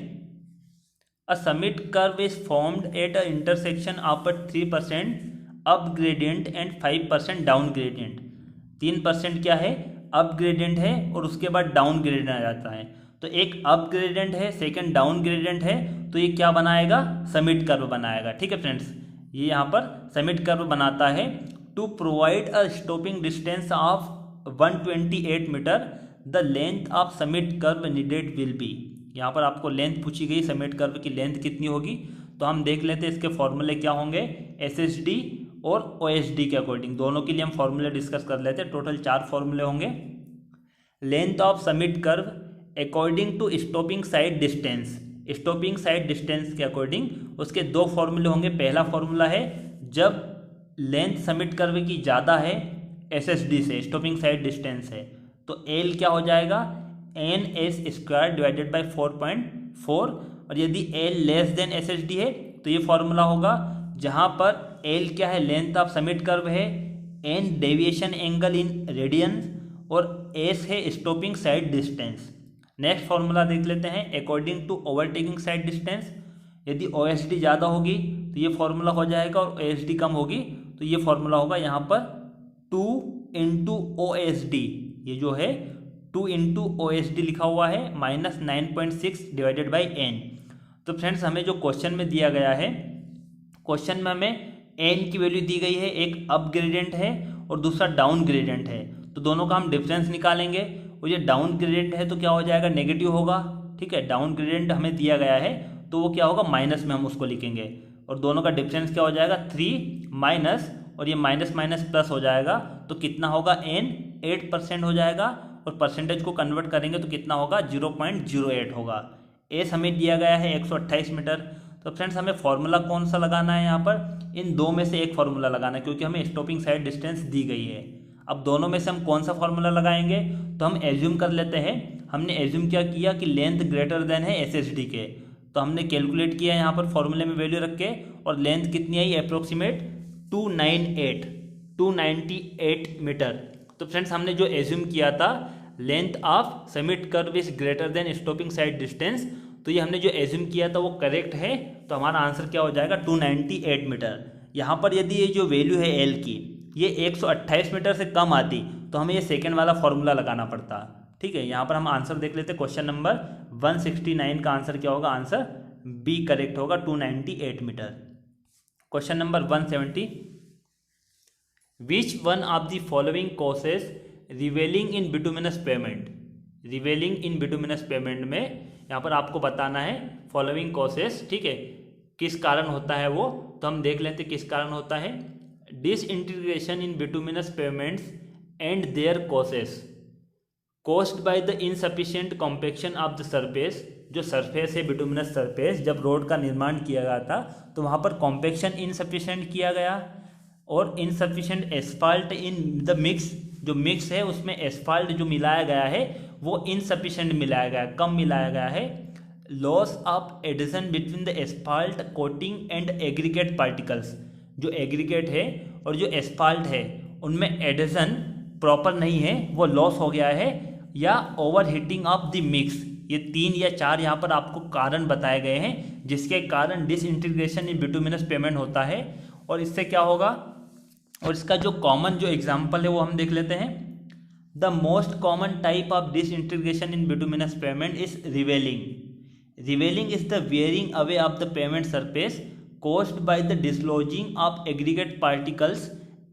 a summit curve is formed at a intersection of a 3% up gradient and 5% down gradient. 3% क्या है, अप ग्रेडियंट है और उसके बाद डाउन ग्रेडियंट आ जाता है। तो एक अप ग्रेडियंट है, सेकंड डाउन ग्रेडियंट है, तो ये क्या बनाएगा, समिट कर्व बनाएगा। ठीक है फ्रेंड्स, ये यहाँ पर समिट कर्व बनाता है। To provide a stopping distance of 128 metre the length of summit curve needed will be. यहाँ पर आपको लेंथ पूछी गई, समिट कर्व की लेंथ कितनी होगी, तो हम देख लेते हैं इसके फॉर्मूले क्या होंगे, SSD और OSD के अकॉर्डिंग। दोनों के लिए हम फॉर्मूले डिस्कस कर लेते हैं। टोटल 4 फॉर्मूले होंगे। Length of summit curve according to stopping sight distance, stopping sight distance के अकॉर्डिंग उसके 2 फॉर्मूले होंगे। पहला फॉर्मूला है जब लेंथ समिट कर्व की ज़्यादा है SSD से, स्टॉपिंग साइड डिस्टेंस है, तो L क्या हो जाएगा, NS² डिवाइडेड बाई 4.4। और यदि L लेस देन SSD है तो ये फॉर्मूला होगा जहाँ पर L क्या है, लेंथ ऑफ समिट कर्व है, N deviation angle in radians और S है stopping sight distance. Next formula देख लेते हैं according to overtaking sight distance. यदि OSD ज़्यादा होगी तो ये फॉर्मूला हो जाएगा और OSD कम होगी तो ये फॉर्मूला होगा यहाँ पर 2 इंटू OSD। ये जो है 2 इंटू OSD लिखा हुआ है -9.6 डिवाइडेड बाई N। तो फ्रेंड्स हमें जो क्वेश्चन में दिया गया है, क्वेश्चन में हमें N की वैल्यू दी गई है, एक अप ग्रेडियंट है और दूसरा डाउन ग्रेडियंट है, तो दोनों का हम डिफरेंस निकालेंगे। और ये डाउन ग्रेडियंट है तो क्या हो जाएगा, नेगेटिव होगा। ठीक है, डाउन ग्रेडियंट हमें दिया गया है तो वो क्या होगा, माइनस में हम उसको लिखेंगे। और दोनों का डिफरेंस क्या हो जाएगा, 3 माइनस, और ये माइनस माइनस प्लस हो जाएगा तो कितना होगा, N 8% हो जाएगा, और परसेंटेज को कन्वर्ट करेंगे तो कितना होगा, 0.08 होगा। एस हमें दिया गया है 128 मीटर। तो फ्रेंड्स हमें फॉर्मूला कौन सा लगाना है यहाँ पर, इन दो में से एक फॉर्मूला लगाना है क्योंकि हमें स्टॉपिंग साइड डिस्टेंस दी गई है। अब दोनों में से हम कौन सा फॉर्मूला लगाएंगे, तो हम एज्यूम कर लेते हैं। हमने एज्यूम क्या किया कि लेंथ ग्रेटर देन है SSD के, तो हमने कैलकुलेट किया यहाँ पर फॉर्मूले में वैल्यू रख के, और लेंथ कितनी आई, अप्रोक्सीमेट 298 मीटर। तो फ्रेंड्स हमने जो एज्यूम किया था length of summit curve is greater than stopping sight distance. तो ये हमने जो एज्यूम किया था वो करेक्ट है, तो हमारा आंसर क्या हो जाएगा 298 मीटर। यहाँ पर यदि ये जो वैल्यू है एल की ये 128 मीटर से कम आती तो हमें ये सेकेंड वाला फॉर्मूला लगाना पड़ता। ठीक है, यहाँ पर हम आंसर देख लेते हैं। क्वेश्चन नंबर 169 का आंसर क्या होगा, आंसर बी करेक्ट होगा 298 metre. Question number 170, which one of the following causes ravelling in bituminous pavement. Ravelling in bituminous pavement में यहाँ पर आपको बताना है फॉलोइंग कॉसेस, ठीक है, किस कारण होता है वो, तो हम देख लेते किस कारण होता है। Disintegration in bituminous pavements and their causes caused by the insufficient compaction of the surface. जो सरफेस है बिटुमिनस सरफेस, जब रोड का निर्माण किया गया था तो वहाँ पर कॉम्पेक्शन इनसफिशिएंट किया गया, और insufficient asphalt in the mix, जो मिक्स है उसमें एस्फाल्ट जो मिलाया गया है वो इनसफिशिएंट मिलाया गया है, कम मिलाया गया है। Loss of adhesion between the asphalt coating and aggregate particles, जो एग्रीगेट है और जो एस्फाल्ट है उनमें एडिशन प्रॉपर नहीं है, वो लॉस हो गया है, या over heating of the mix. ये 3 या 4 यहाँ पर आपको कारण बताए गए हैं जिसके कारण डिसइंटीग्रेशन इन बिटुमिनस पेमेंट होता है। और इससे क्या होगा, और इसका जो कॉमन जो एग्जाम्पल है वो हम देख लेते हैं। The most common type of disintegration in bituminous payment is revealing. Revealing is the wearing away of the payment surface caused by the dislodging of aggregate particles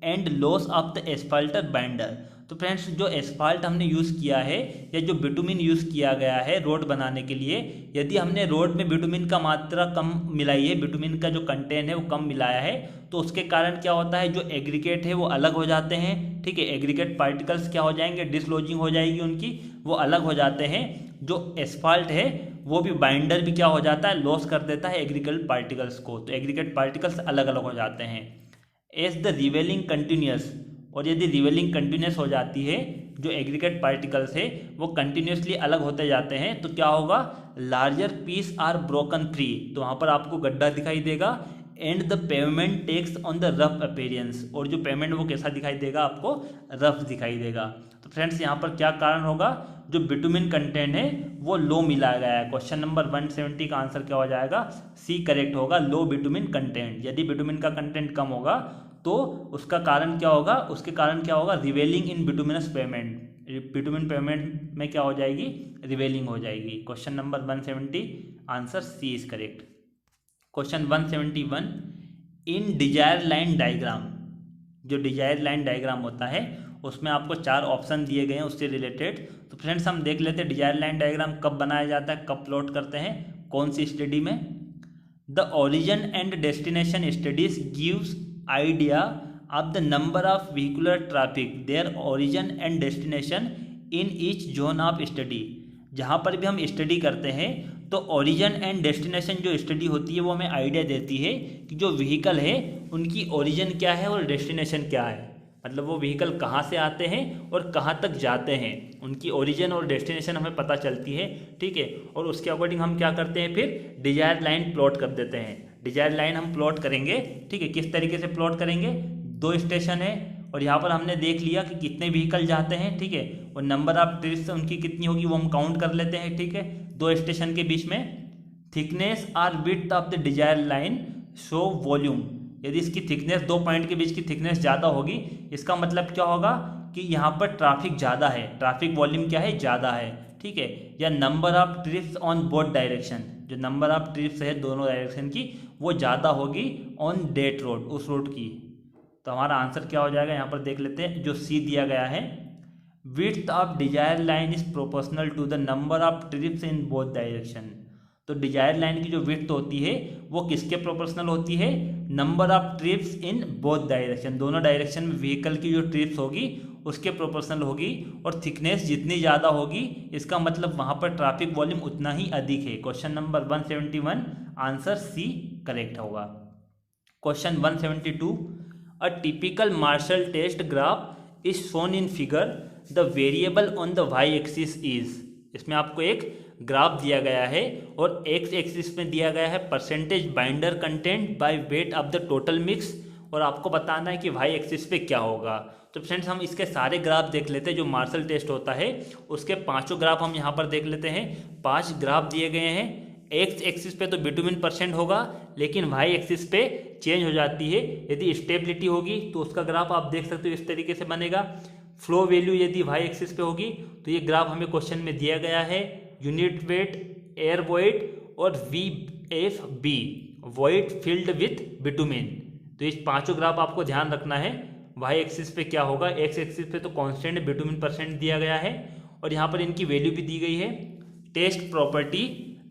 and loss of the asphalter binder। तो friends जो asphalt हमने use किया है या जो bitumen use किया गया है रोड बनाने के लिए, यदि हमने रोड में बिटुमिन का मात्रा कम मिलाई है, बिटुमिन का जो कंटेंट है वो कम मिलाया है, तो उसके कारण क्या होता है, जो एग्रीगेट है वो अलग हो जाते हैं। ठीक है, एग्रीगेट पार्टिकल्स क्या हो जाएंगे, डिसलॉजिंग हो जाएगी उनकी, वो अलग हो जाते हैं। जो एस्फाल्ट है वो भी बाइंडर भी क्या हो जाता है, लॉस कर देता है एग्रीगेट पार्टिकल्स को, तो एग्रीगेट पार्टिकल्स अलग अलग हो जाते हैं। एज द रिवेलिंग कंटिन्यूस, और यदि रिवेलिंग कंटिन्यूस हो जाती है, जो एग्रीगेट पार्टिकल्स है वो कंटिन्यूसली अलग होते जाते हैं, तो क्या होगा, larger piece are broken free, तो वहाँ पर आपको गड्ढा दिखाई देगा। And the pavement takes on the rough appearance, और जो पेमेंट वो कैसा दिखाई देगा, आपको रफ दिखाई देगा। तो फ्रेंड्स यहाँ पर क्या कारण होगा, जो बिटुमिन कंटेंट है वो लो मिलाया गया है। क्वेश्चन नंबर 170 का आंसर क्या हो जाएगा, सी करेक्ट होगा, लो बिटुमिन कंटेंट। यदि बिटुमिन का कंटेंट कम होगा तो उसका कारण क्या होगा, उसके कारण क्या होगा, ravelling in bituminous pavement. Bitumen pavement में क्या हो जाएगी, रिवेलिंग हो जाएगी। Question number 170 answer C is correct. Question 171, in desire line diagram, जो डिजायर लाइन डायग्राम होता है उसमें आपको 4 ऑप्शन दिए गए हैं उससे रिलेटेड। तो फ्रेंड्स हम देख लेते हैं डिजायर लाइन डायग्राम कब बनाया जाता है, कब प्लॉट करते हैं, कौन सी स्टडी में। The origin and destination studies gives idea of the number of vehicular traffic their origin and destination in each zone of study. जहाँ पर भी हम स्टडी करते हैं तो ओरिजिन एंड डेस्टिनेशन जो स्टडी होती है वो हमें आइडिया देती है कि जो व्हीकल है उनकी ओरिजिन क्या है और डेस्टिनेशन क्या है, मतलब वो व्हीकल कहाँ से आते हैं और कहाँ तक जाते हैं, उनकी ओरिजिन और डेस्टिनेशन हमें पता चलती है। ठीक है, और उसके अकॉर्डिंग हम क्या करते हैं, फिर डिजायर लाइन प्लॉट कर देते हैं। डिजायर लाइन हम प्लॉट करेंगे, ठीक है, किस तरीके से प्लॉट करेंगे, 2 स्टेशन है और यहाँ पर हमने देख लिया कि कितने व्हीकल जाते हैं, ठीक है, और नंबर ऑफ ट्रिप्स उनकी कितनी होगी वो हम काउंट कर लेते हैं। ठीक है, 2 स्टेशन के बीच में थिकनेस और width of the desire line show volume. यदि इसकी थिकनेस 2 पॉइंट के बीच की थिकनेस ज़्यादा होगी, इसका मतलब क्या होगा कि यहाँ पर ट्रैफिक ज़्यादा है, ट्रैफिक वॉल्यूम क्या है, ज़्यादा है। ठीक है, या number of trips on both direction, जो नंबर ऑफ ट्रिप्स है दोनों डायरेक्शन की वो ज़्यादा होगी ऑन डेट रोड, उस रोड की। तो हमारा आंसर क्या हो जाएगा, यहाँ पर देख लेते हैं, जो सी दिया गया है, width of desire line is proportional to the number of trips in both direction. तो डिजायर लाइन की जो विड्थ होती है वो किसके प्रोपोर्शनल होती है, number of trips in both direction, दोनों डायरेक्शन में व्हीकल की जो ट्रिप्स होगी उसके प्रोपोर्शनल होगी। और थिकनेस जितनी ज़्यादा होगी इसका मतलब वहाँ पर ट्रैफिक वॉल्यूम उतना ही अधिक है। Question number 171 answer C correct होगा। Question 172, a typical Marshall test graph is shown in figure, the variable on the Y axis is. इसमें आपको एक ग्राफ दिया गया है और एक्स एक्सिस में दिया गया है percentage binder content by weight of the total mix, और आपको बताना है कि वाई एक्सिस पे क्या होगा। तो फ्रेंड्स हम इसके सारे ग्राफ देख लेते हैं। जो मार्शल टेस्ट होता है उसके पांचों ग्राफ हम यहाँ पर देख लेते हैं। 5 ग्राफ दिए गए हैं। एक्स एक्सिस पे तो बिटुमिन परसेंट होगा, लेकिन वाई एक्सिस पे चेंज हो जाती है। यदि स्टेबिलिटी होगी तो उसका ग्राफ आप देख सकते हो इस तरीके से बनेगा। फ्लो वैल्यू यदि वाई एक्सिस पे होगी तो ये ग्राफ हमें क्वेश्चन में दिया गया है। यूनिट वेट, एयर वॉइड और VFB, void filled with bitumen. तो ये पांचों ग्राफ आपको ध्यान रखना है। वाई एक्सिस पे क्या होगा, एक्स एक्सिस पे तो कांस्टेंट बिटुमिन परसेंट दिया गया है और यहाँ पर इनकी वैल्यू भी दी गई है। टेस्ट प्रॉपर्टी,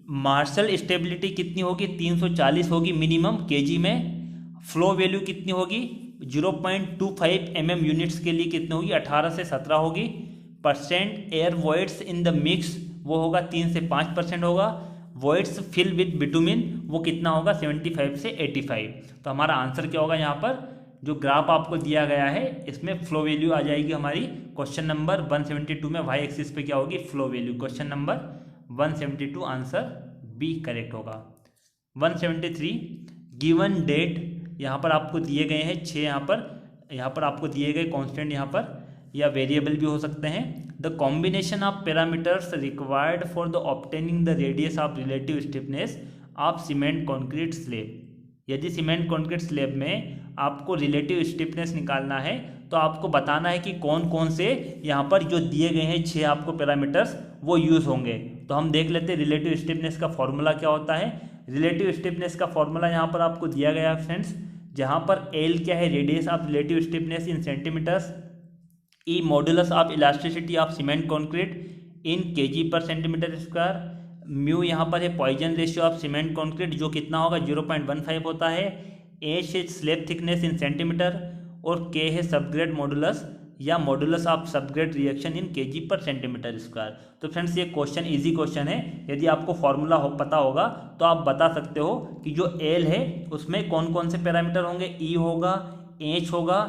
मार्शल स्टेबिलिटी कितनी होगी, 340 होगी मिनिमम केजी में। फ्लो वैल्यू कितनी होगी, 0.25 mm यूनिट्स के लिए कितनी होगी, 18 से 17 होगी। Percent air voids in the mix वो होगा 3 से 5% होगा। वॉइड्स फिल विद बिटुमिन वो कितना होगा, 75 से 85। तो हमारा आंसर क्या होगा, यहाँ पर जो ग्राफ आपको दिया गया है इसमें फ्लो वैल्यू आ जाएगी हमारी। क्वेश्चन नंबर 172 में वाई एक्सिस पे क्या होगी, flow value. Question number 172 answer B correct होगा। 173 गिवन डेट, यहाँ पर आपको दिए गए हैं 6, यहाँ पर आपको दिए गए कांस्टेंट यहाँ पर या वेरिएबल भी हो सकते हैं। The combination of parameters required for the obtaining the radius of relative stiffness of cement concrete slab. यदि सीमेंट कॉन्क्रीट स्लैब में आपको रिलेटिव स्टिफनेस निकालना है तो आपको बताना है कि कौन कौन से यहाँ पर जो दिए गए हैं 6 आपको पैरामीटर्स वो यूज़ होंगे। तो हम देख लेते हैं रिलेटिव स्टिफनेस का फॉर्मूला क्या होता है। रिलेटिव स्टिफनेस का फॉर्मूला यहाँ पर आपको दिया गया है फ्रेंड्स, जहाँ पर एल क्या है, radius of relative stiffness in centimetres. E modulus of elasticity of cement concrete in KG per centimetre square. Mu यहाँ पर है Poisson ratio of cement concrete जो कितना होगा, 0.15 होता है। एच है स्लैब थिकनेस इन सेंटीमीटर और के है सबग्रेड मॉडुलस या modulus of subgrade reaction in KG per centimetre square. तो फ्रेंड्स ये क्वेश्चन इजी क्वेश्चन है। यदि आपको फॉर्मूला पता होगा तो आप बता सकते हो कि जो एल है उसमें कौन कौन से पैरामीटर होंगे, ई होगा, एच होगा,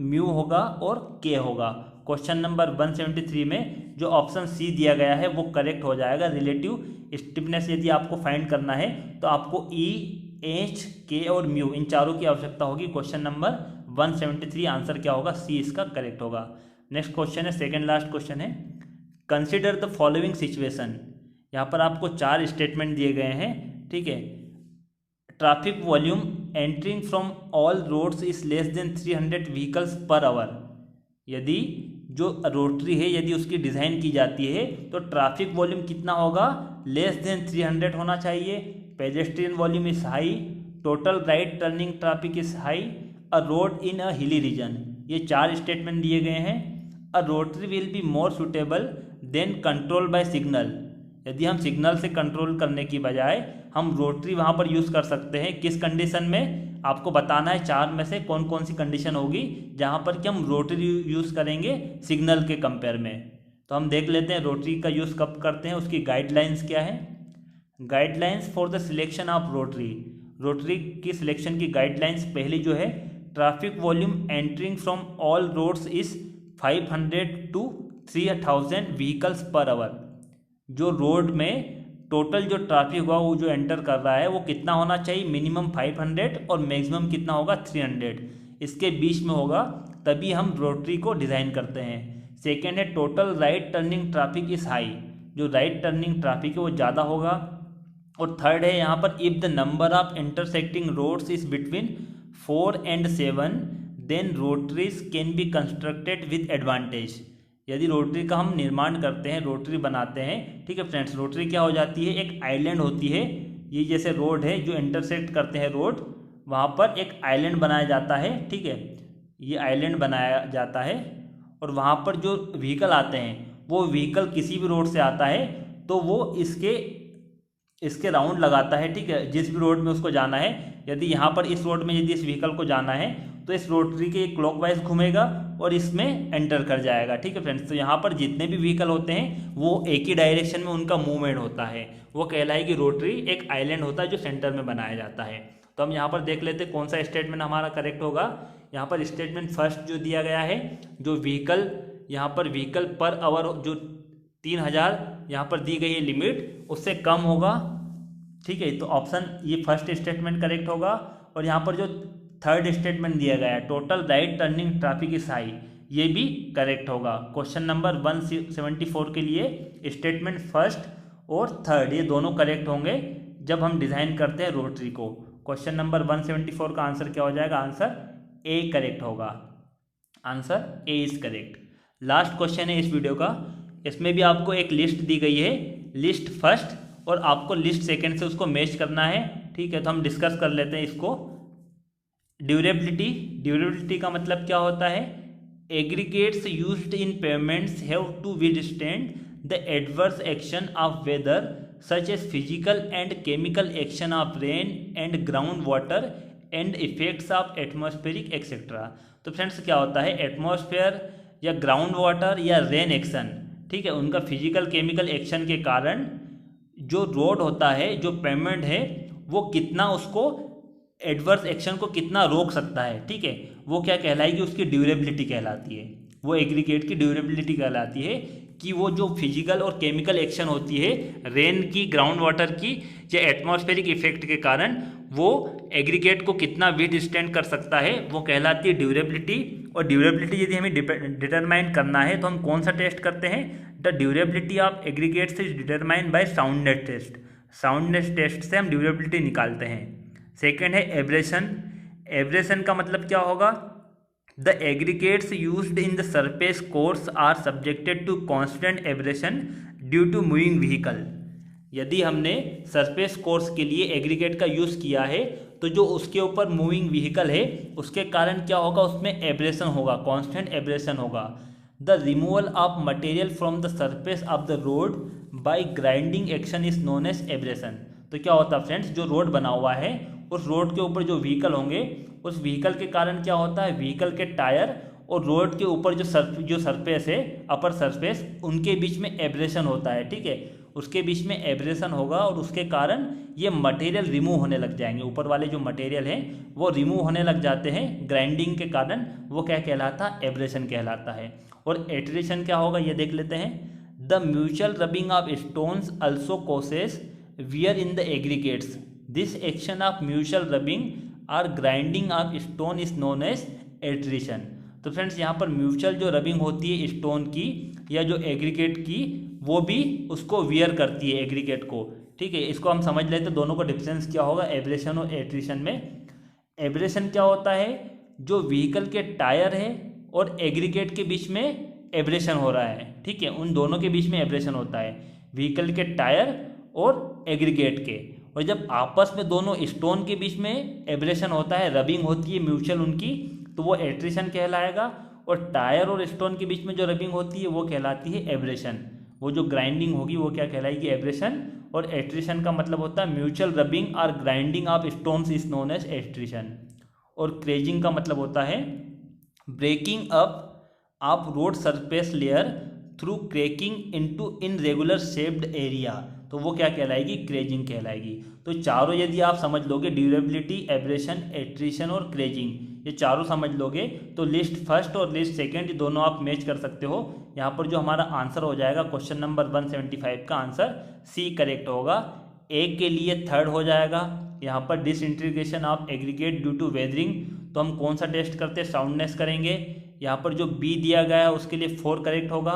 म्यू होगा और के होगा। क्वेश्चन नंबर 173 में जो ऑप्शन सी दिया गया है वो करेक्ट हो जाएगा। रिलेटिव स्टिफनेस यदि आपको फाइंड करना है तो आपको ई, एच, के और म्यू इन चारों की आवश्यकता होगी। क्वेश्चन नंबर 173 आंसर क्या होगा, सी इसका करेक्ट होगा। नेक्स्ट क्वेश्चन है, सेकेंड लास्ट क्वेश्चन है। Consider the following situation. यहाँ पर आपको 4 स्टेटमेंट दिए गए हैं, ठीक है। Traffic volume entering from all roads is less than 300 vehicles per hour. यदि जो रोटरी है यदि उसकी डिज़ाइन की जाती है तो ट्रैफिक वॉल्यूम कितना होगा, लेस देन 300 होना चाहिए। Pedestrian volume is high, total right turning traffic is high, a road in a hilly region. ये 4 स्टेटमेंट दिए गए हैं। A rotary will be more suitable than control by signal. यदि हम सिग्नल से कंट्रोल करने की बजाय हम रोटरी वहाँ पर यूज़ कर सकते हैं। किस कंडीशन में, आपको बताना है 4 में से कौन कौन सी कंडीशन होगी जहाँ पर कि हम रोटरी यूज़ करेंगे सिग्नल के कंपेयर में। तो हम देख लेते हैं रोटरी का यूज़ कब करते हैं, उसकी गाइडलाइंस क्या है। Guidelines for the selection of rotary. Rotary की सिलेक्शन की गाइडलाइंस पहली जो है, traffic volume entering from all roads is 500 to 3000 vehicles per hour. जो रोड में टोटल जो ट्रैफिक हुआ वो जो एंटर कर रहा है वो कितना होना चाहिए, मिनिमम 500 और मैक्सिमम कितना होगा 300, इसके बीच में होगा, तभी हम रोटरी को डिज़ाइन करते हैं। सेकेंड है total right turning traffic is high. जो राइट टर्निंग ट्रैफिक है वो ज़्यादा होगा। और थर्ड है यहाँ पर if the number of intersecting roads is between 4 and 7 then rotaries can be constructed with advantage. यदि रोटरी का हम निर्माण करते हैं, रोटरी बनाते हैं, ठीक है फ्रेंड्स। रोटरी क्या हो जाती है, एक आइलैंड होती है। ये जैसे रोड है जो इंटरसेक्ट करते हैं रोड, वहाँ पर एक आइलैंड बनाया जाता है, ठीक है। ये आइलैंड बनाया जाता है और वहाँ पर जो व्हीकल आते हैं वो व्हीकल किसी भी रोड से आता है तो वो इसके राउंड लगाता है, ठीक है, जिस भी रोड में उसको जाना है। यदि यहाँ पर इस रोड में यदि इस व्हीकल को जाना है तो इस रोटरी के क्लॉकवाइज घूमेगा और इसमें एंटर कर जाएगा, ठीक है फ्रेंड्स। तो यहाँ पर जितने भी व्हीकल होते हैं वो एक ही डायरेक्शन में उनका मूवमेंट होता है, वो कहलाएगी रोटरी। एक आइलैंड होता है जो सेंटर में बनाया जाता है। तो हम यहाँ पर देख लेते हैं कौन सा स्टेटमेंट हमारा करेक्ट होगा। यहाँ पर स्टेटमेंट फर्स्ट जो दिया गया है, जो व्हीकल यहाँ पर व्हीकल पर आवर जो 3000 यहाँ पर दी गई है लिमिट, उससे कम होगा, ठीक है। तो ऑप्शन ये फर्स्ट स्टेटमेंट करेक्ट होगा। और यहाँ पर जो थर्ड स्टेटमेंट दिया गया है total right turning traffic is high, ये भी करेक्ट होगा। क्वेश्चन नंबर 174 के लिए स्टेटमेंट फर्स्ट और थर्ड ये दोनों करेक्ट होंगे जब हम डिज़ाइन करते हैं रोटरी को। क्वेश्चन नंबर 174 का आंसर क्या हो जाएगा, आंसर ए करेक्ट होगा, answer A is correct. Last question है इस वीडियो का, इसमें भी आपको एक लिस्ट दी गई है, लिस्ट फर्स्ट और आपको लिस्ट सेकंड से उसको मैच करना है, ठीक है। तो हम डिस्कस कर लेते हैं इसको। ड्यूरेबिलिटी का मतलब क्या होता है, aggregates used in pavements have to withstand the adverse action of weather such as physical and chemical action of rain and ground water and effects of atmospheric etcetera. तो फ्रेंड्स क्या होता है, एटमॉस्फेयर या ग्राउंड वाटर या rain action, ठीक है, उनका physical chemical action के कारण जो रोड होता है, जो पेमेंट है, वो कितना उसको एडवर्स एक्शन को कितना रोक सकता है, ठीक है, वो क्या कहलाएगी, उसकी ड्यूरेबिलिटी कहलाती है। वो एग्रीगेट की ड्यूरेबिलिटी कहलाती है कि वो जो फिजिकल और केमिकल एक्शन होती है रेन की, ग्राउंड वाटर की या एटमॉस्फेरिक इफेक्ट के कारण वो एग्रीगेट को कितना विदस्टैंड कर सकता है, वो कहलाती है ड्यूरेबिलिटी। और ड्यूरेबिलिटी यदि हमें डिटरमाइन करना है तो हम कौन सा टेस्ट करते हैं, the durability of aggregates is determined by soundness test. Soundness test से हम ड्यूरेबिलिटी निकालते हैं। सेकेंड है एब्रेशन। एब्रेशन का मतलब क्या होगा, the aggregates used in the surface course are subjected to constant abrasion due to moving vehicle. यदि हमने सरफेस कोर्स के लिए एग्रीगेट का यूज़ किया है तो जो उसके ऊपर मूविंग व्हीकल है उसके कारण क्या होगा, उसमें एब्रेशन होगा, कांस्टेंट एब्रेशन होगा। The removal of material from the surface of the road by grinding action is known as abrasion. तो क्या होता है फ्रेंड्स, जो रोड बना हुआ है उस रोड के ऊपर जो व्हीकल होंगे उस व्हीकल के कारण क्या होता है, व्हीकल के टायर और रोड के ऊपर जो सरफेस है, अपर सरफेस, उनके बीच में एब्रेशन होता है, ठीक है, उसके बीच में एब्रेशन होगा और उसके कारण ये मटेरियल रिमूव होने लग जाएंगे। ऊपर वाले जो मटेरियल हैं वो रिमूव होने लग जाते हैं ग्राइंडिंग के कारण, वो क्या कहलाता है, एब्रेशन कहलाता है। और एट्रिशन क्या होगा ये देख लेते हैं। The mutual rubbing of stones also causes wear in the aggregates. This action of mutual rubbing और grinding of stone is known as attrition. तो फ्रेंड्स यहाँ पर म्यूचुअल जो रबिंग होती है स्टोन की या जो एग्रीगेट की, वो भी उसको वियर करती है एग्रीगेट को, ठीक है। इसको हम समझ लेते हैं दोनों का डिफरेंस क्या होगा एब्रेशन और एट्रिशन में। एब्रेशन क्या होता है, जो व्हीकल के टायर है और एग्रीगेट के बीच में एब्रेशन हो रहा है, ठीक है, उन दोनों के बीच में एब्रेशन होता है, व्हीकल के टायर और एग्रीगेट के। और जब आपस में दोनों स्टोन के बीच में एब्रेशन होता है, रबिंग होती है म्यूचुअल उनकी, तो वो एट्रिशन कहलाएगा। और टायर और स्टोन के बीच में जो रबिंग होती है वो कहलाती है एब्रेशन। वो जो ग्राइंडिंग होगी वो क्या कहलाएगी, एब्रेशन। और एट्रिशन का मतलब होता है म्यूचुअल रबिंग और grinding of stones is known as attrition. और क्रेजिंग का मतलब होता है breaking up of road surface layer through cracking into irregular shaped area, तो वो क्या कहलाएगी, क्रेजिंग कहलाएगी। तो चारों यदि आप समझ लोगे, ड्यूरेबिलिटी, एब्रेशन, एट्रिशन और क्रेजिंग, ये चारों समझ लोगे तो लिस्ट फर्स्ट और लिस्ट सेकंड दोनों आप मैच कर सकते हो। यहाँ पर जो हमारा आंसर हो जाएगा क्वेश्चन नंबर 175 का आंसर सी करेक्ट होगा। ए के लिए थर्ड हो जाएगा। यहाँ पर disintegration of aggregate due to weathering, तो हम कौन सा टेस्ट करते हैं, साउंडनेस करेंगे। यहाँ पर जो बी दिया गया है उसके लिए 4 करेक्ट होगा।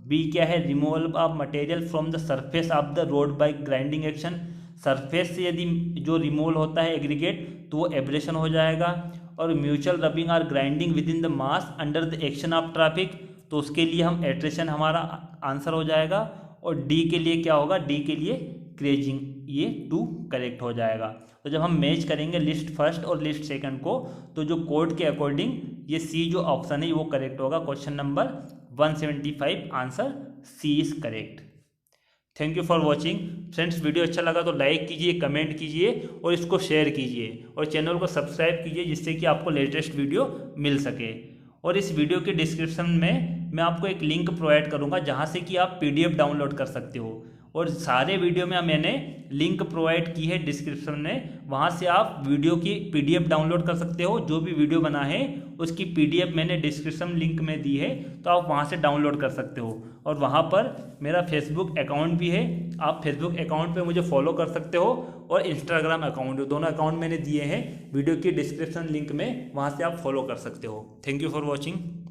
बी क्या है, removal of material from the surface of the road by grinding action. Surface से यदि जो रिमूवल होता है एग्रीगेट तो वो एब्रेशन हो जाएगा। और म्यूचुअल रबिंग और grinding with in the mass under the action of traffic, तो उसके लिए हम एट्रिशन हमारा आंसर हो जाएगा। और डी के लिए क्या होगा, डी के लिए क्रेजिंग, ये 2 करेक्ट हो जाएगा। तो जब हम मैच करेंगे लिस्ट फर्स्ट और लिस्ट सेकंड को, तो जो कोड के अकॉर्डिंग ये सी जो ऑप्शन है वो करेक्ट होगा। Question number 175 answer C is correct. Thank you for watching friends. Video अच्छा लगा तो लाइक कीजिए, कमेंट कीजिए और इसको शेयर कीजिए और चैनल को सब्सक्राइब कीजिए जिससे कि आपको लेटेस्ट वीडियो मिल सके। और इस वीडियो के डिस्क्रिप्शन में मैं आपको एक लिंक प्रोवाइड करूंगा जहां से कि आप PDF डाउनलोड कर सकते हो। और सारे वीडियो में मैंने लिंक प्रोवाइड की है डिस्क्रिप्शन में, वहाँ से आप वीडियो की PDF डाउनलोड कर सकते हो। जो भी वीडियो बना है उसकी PDF मैंने डिस्क्रिप्शन लिंक में दी है, तो आप वहाँ से डाउनलोड कर सकते हो। और वहाँ पर मेरा फेसबुक अकाउंट भी है, आप फेसबुक अकाउंट पे मुझे फॉलो कर सकते हो, और इंस्टाग्राम अकाउंट, दोनों अकाउंट मैंने दिए हैं वीडियो की डिस्क्रिप्शन लिंक में, वहाँ से आप फॉलो कर सकते हो। Thank you for watching.